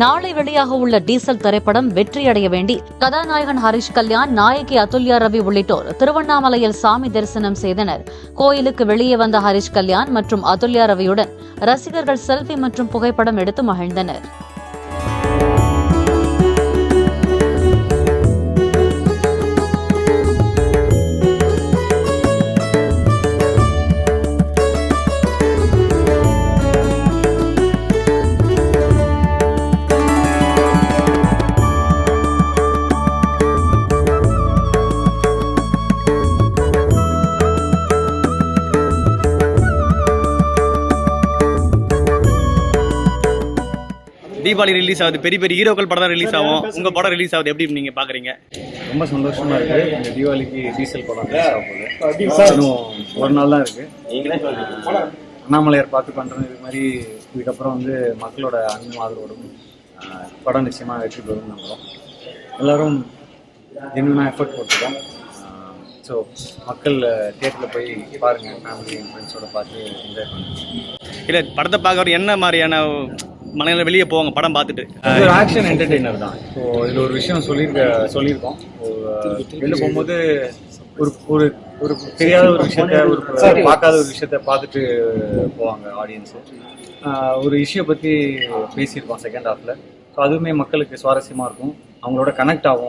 நாளை வெளியாக உள்ள டீசல் திரைப்படம் வெற்றியடைய வேண்டி கதாநாயகன் ஹரிஷ் கல்யாண், நாயகி அதுல்யா ரவி உள்ளிட்டோர் திருவண்ணாமலையில் சாமி தரிசனம் செய்தனர். கோயிலுக்கு வெளியே வந்த ஹரிஷ் கல்யாண் மற்றும் அதுல்யா ரவியுடன் ரசிகர்கள் செல்ஃபி மற்றும் புகைப்படம் எடுத்து மகிழ்ந்தனர். தீபாவளி ரிலீஸ் ஆகுது, பெரிய பெரிய ஹீரோக்கள் படம் தான் ரிலீஸ் ஆகும். உங்க படம் ரிலீஸ் ஆகுது, எப்படி நீங்க பாக்குறீங்க? ரொம்ப சந்தோஷமா இருக்கு. இந்த தீபாவளிக்கு டீசல் படம் ரிலீஸ் ஆக போகுது. இன்னும் ஒரு நாள் தான் இருக்கு. அண்ணாமலையார் பார்த்து பண்றது இது மாதிரி இதுக்கப்புறம் மக்களோட அன்பு ஆதரவோடும் படம் நிச்சயமா வெற்றி பெறும் நம்புறோம். எல்லாரும் ஜென்யூனா எஃபர்ட் போட்டுருக்கோம். ஸோ மக்கள் தியேட்டரில் போய் பாருங்க, ஃபேமிலி ஃப்ரெண்ட்ஸோட பார்த்து என்ஜாய் பண்ணுங்க. இல்லை, படத்தை பார்க்குற என்ன மாதிரியான மனையில வெளியே போவாங்க படம் பார்த்துட்டு? ஒரு ஆக்ஷன் என்டர்டெய்னர் தான். ஸோ இதில் ஒரு விஷயம் சொல்லியிருக்கோம். வெளில போகும்போது ஒரு ஒரு ஒரு தெரியாத ஒரு விஷயத்த, ஒரு பார்க்காத ஒரு விஷயத்த பார்த்துட்டு போவாங்க ஆடியன்ஸு. ஒரு இஷ்யூ பற்றி பேசியிருக்கோம் செகண்ட் ஹாஃபில். ஸோ அதுவுமே மக்களுக்கு சுவாரஸ்யமாக இருக்கும், அவங்களோட கனெக்ட் ஆகும்.